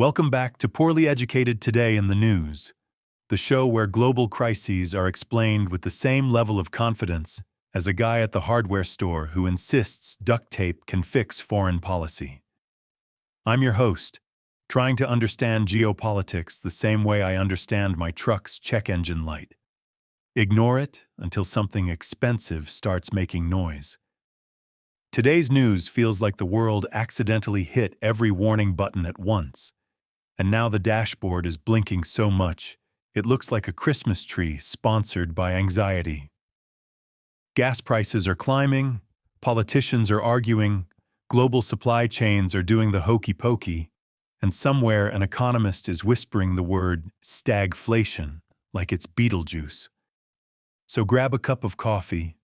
Welcome back to Poorly Educated Today in the News, the show where global crises are explained with the same level of confidence as a guy at the hardware store who insists duct tape can fix foreign policy. I'm your host, trying to understand geopolitics the same way I understand my truck's check engine light. Ignore it until something expensive starts making noise. Today's news feels like the world accidentally hit every warning button at once, and now the dashboard is blinking so much it looks like a Christmas tree sponsored by anxiety. Gas prices are climbing, politicians are arguing, global supply chains are doing the hokey pokey, and somewhere an economist is whispering the word stagflation like it's Beetlejuice. So grab a cup of coffee,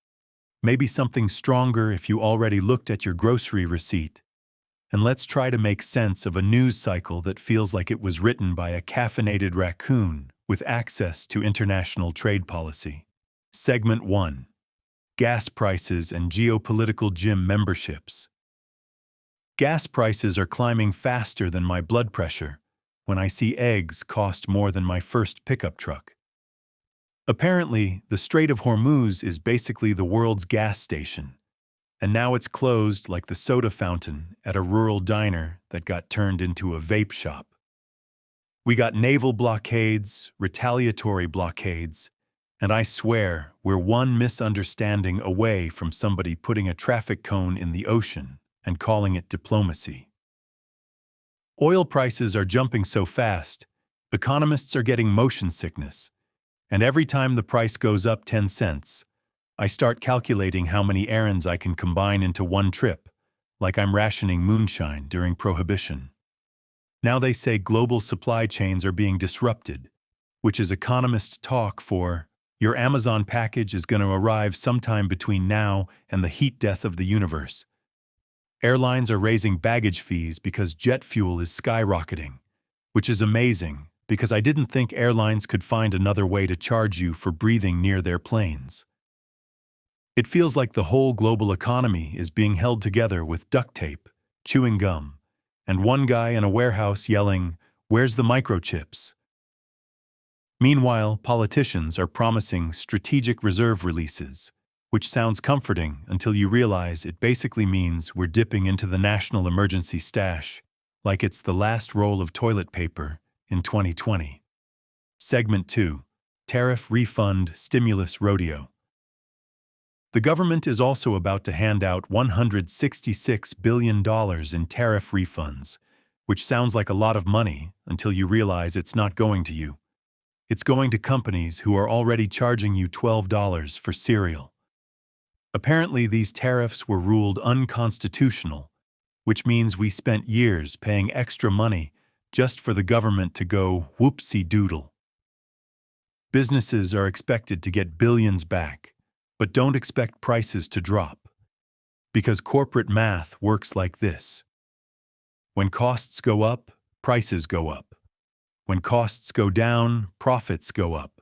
maybe something stronger if you already looked at your grocery receipt, and let's try to make sense of a news cycle that feels like it was written by a caffeinated raccoon with access to international trade policy. Segment 1. Gas prices and geopolitical gym memberships. Gas prices are climbing faster than my blood pressure when I see eggs cost more than my first pickup truck. Apparently, the Strait of Hormuz is basically the world's gas station, and now it's closed like the soda fountain at a rural diner that got turned into a vape shop. We got naval blockades, retaliatory blockades, and I swear we're one misunderstanding away from somebody putting a traffic cone in the ocean and calling it diplomacy. Oil prices are jumping so fast, economists are getting motion sickness, and every time the price goes up 10 cents, I start calculating how many errands I can combine into one trip, like I'm rationing moonshine during Prohibition. Now they say global supply chains are being disrupted, which is economist talk for your Amazon package is going to arrive sometime between now and the heat death of the universe. Airlines are raising baggage fees because jet fuel is skyrocketing, which is amazing because I didn't think airlines could find another way to charge you for breathing near their planes. It feels like the whole global economy is being held together with duct tape, chewing gum, and one guy in a warehouse yelling, "Where's the microchips?" Meanwhile, politicians are promising strategic reserve releases, which sounds comforting until you realize it basically means we're dipping into the national emergency stash, like it's the last roll of toilet paper in 2020. Segment 2. Tariff Refund Stimulus Rodeo. The government is also about to hand out $166 billion in tariff refunds, which sounds like a lot of money until you realize it's not going to you. It's going to companies who are already charging you $12 for cereal. Apparently, these tariffs were ruled unconstitutional, which means we spent years paying extra money just for the government to go whoopsie-doodle. Businesses are expected to get billions back, but don't expect prices to drop, because corporate math works like this. When costs go up, prices go up. When costs go down, profits go up.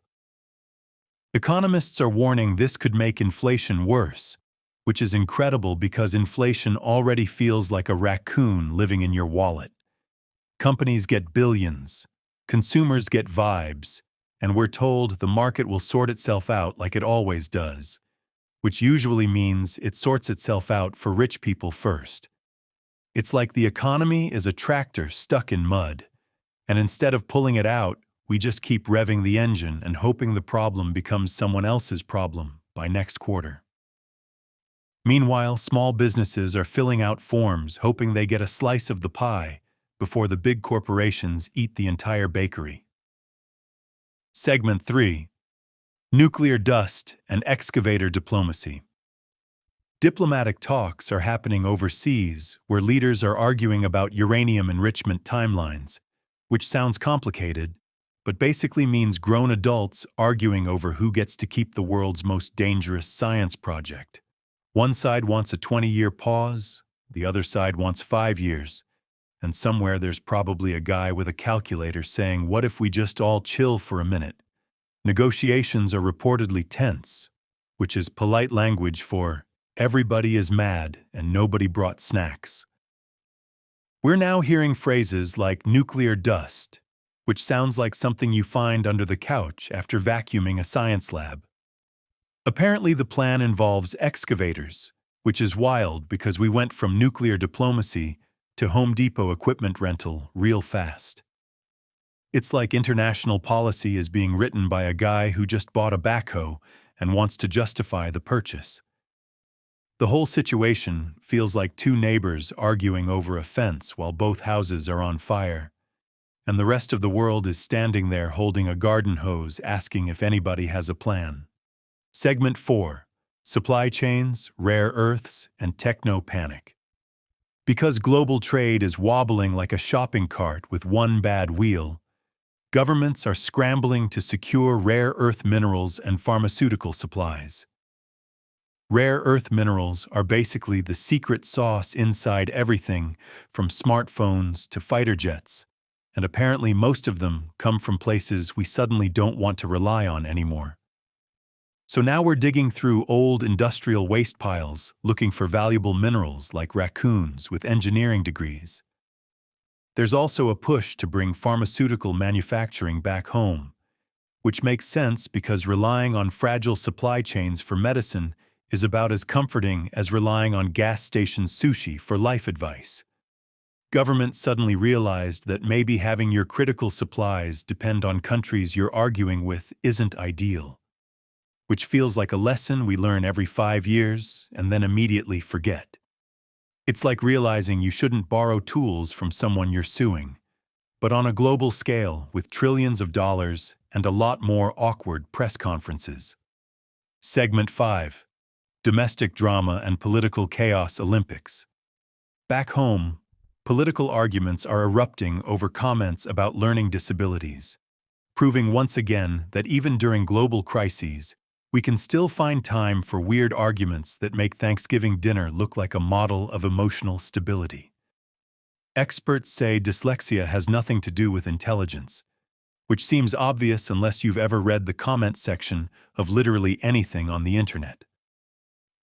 Economists are warning this could make inflation worse, which is incredible because inflation already feels like a raccoon living in your wallet. Companies get billions, consumers get vibes, and we're told the market will sort itself out like it always does, which usually means it sorts itself out for rich people first. It's like the economy is a tractor stuck in mud, and instead of pulling it out, we just keep revving the engine and hoping the problem becomes someone else's problem by next quarter. Meanwhile, small businesses are filling out forms hoping they get a slice of the pie before the big corporations eat the entire bakery. Segment 3. Nuclear dust and excavator diplomacy. Diplomatic talks are happening overseas where leaders are arguing about uranium enrichment timelines, which sounds complicated, but basically means grown adults arguing over who gets to keep the world's most dangerous science project. One side wants a 20-year pause, the other side wants 5 years, and somewhere there's probably a guy with a calculator saying, "What if we just all chill for a minute?" Negotiations are reportedly tense, which is polite language for everybody is mad and nobody brought snacks. We're now hearing phrases like nuclear dust, which sounds like something you find under the couch after vacuuming a science lab. Apparently, the plan involves excavators, which is wild because we went from nuclear diplomacy to Home Depot equipment rental real fast. It's like international policy is being written by a guy who just bought a backhoe and wants to justify the purchase. The whole situation feels like two neighbors arguing over a fence while both houses are on fire, and the rest of the world is standing there holding a garden hose asking if anybody has a plan. Segment 4. Supply chains, rare earths, and techno-panic. Because global trade is wobbling like a shopping cart with one bad wheel, governments are scrambling to secure rare earth minerals and pharmaceutical supplies. Rare earth minerals are basically the secret sauce inside everything from smartphones to fighter jets, and apparently most of them come from places we suddenly don't want to rely on anymore. So now we're digging through old industrial waste piles looking for valuable minerals like raccoons with engineering degrees. There's also a push to bring pharmaceutical manufacturing back home, which makes sense because relying on fragile supply chains for medicine is about as comforting as relying on gas station sushi for life advice. Governments suddenly realized that maybe having your critical supplies depend on countries you're arguing with isn't ideal, which feels like a lesson we learn every 5 years and then immediately forget. It's like realizing you shouldn't borrow tools from someone you're suing, but on a global scale with trillions of dollars and a lot more awkward press conferences. Segment 5. Domestic drama and political chaos Olympics. Back home, political arguments are erupting over comments about learning disabilities, proving once again that even during global crises, we can still find time for weird arguments that make Thanksgiving dinner look like a model of emotional stability. Experts say dyslexia has nothing to do with intelligence, which seems obvious unless you've ever read the comment section of literally anything on the internet.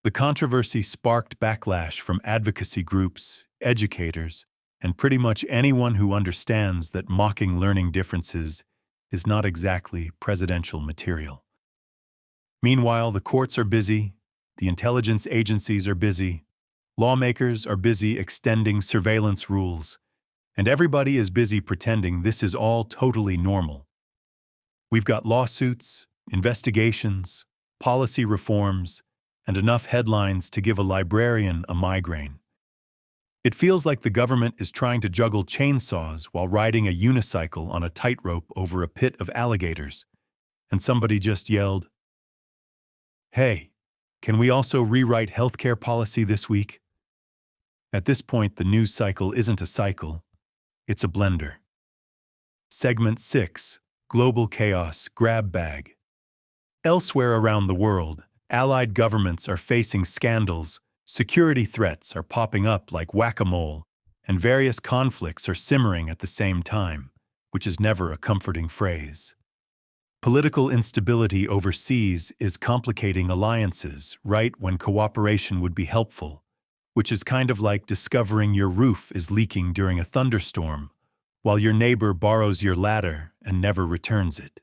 The controversy sparked backlash from advocacy groups, educators, and pretty much anyone who understands that mocking learning differences is not exactly presidential material. Meanwhile, the courts are busy, the intelligence agencies are busy, lawmakers are busy extending surveillance rules, and everybody is busy pretending this is all totally normal. We've got lawsuits, investigations, policy reforms, and enough headlines to give a librarian a migraine. It feels like the government is trying to juggle chainsaws while riding a unicycle on a tightrope over a pit of alligators, and somebody just yelled, "Hey, can we also rewrite healthcare policy this week?" At this point, the news cycle isn't a cycle, it's a blender. Segment 6. Global Chaos Grab Bag. Elsewhere around the world, allied governments are facing scandals, security threats are popping up like whack-a-mole, and various conflicts are simmering at the same time, which is never a comforting phrase. Political instability overseas is complicating alliances right when cooperation would be helpful, which is kind of like discovering your roof is leaking during a thunderstorm, while your neighbor borrows your ladder and never returns it.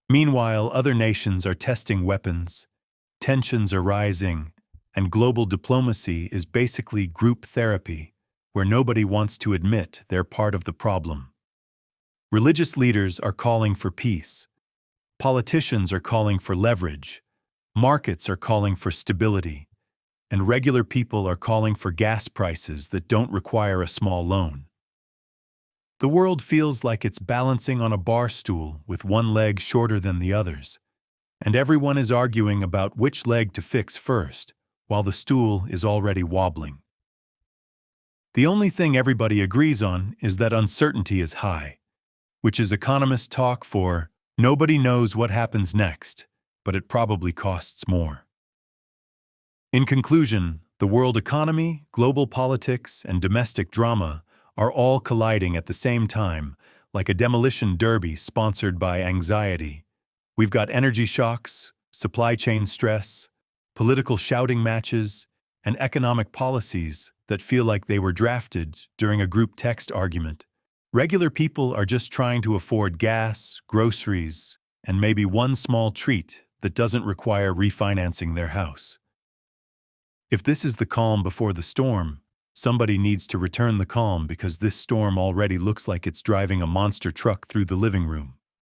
Meanwhile, other nations are testing weapons, tensions are rising, and global diplomacy is basically group therapy, where nobody wants to admit they're part of the problem. Religious leaders are calling for peace. Politicians are calling for leverage, markets are calling for stability, and regular people are calling for gas prices that don't require a small loan. The world feels like it's balancing on a bar stool with one leg shorter than the others, and everyone is arguing about which leg to fix first, while the stool is already wobbling. The only thing everybody agrees on is that uncertainty is high, which is economist talk for nobody knows what happens next, but it probably costs more. In conclusion, the world economy, global politics, and domestic drama are all colliding at the same time, like a demolition derby sponsored by anxiety. We've got energy shocks, supply chain stress, political shouting matches, and economic policies that feel like they were drafted during a group text argument. Regular people are just trying to afford gas, groceries, and maybe one small treat that doesn't require refinancing their house. If this is the calm before the storm, somebody needs to return the calm because this storm already looks like it's driving a monster truck through the living room.